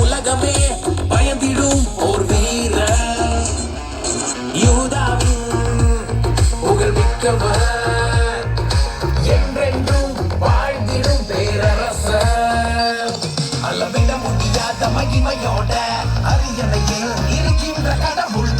உலகமே பயந்திடும் ஓர் வீர யூதாவின் புகழ் மிக்கவர் என்றென்றும் வாழ்ந்திடும் பேரரசர் அளவிட முடியாத மகிமையோட அரியணையில் இருக்கின்ற கடவுள்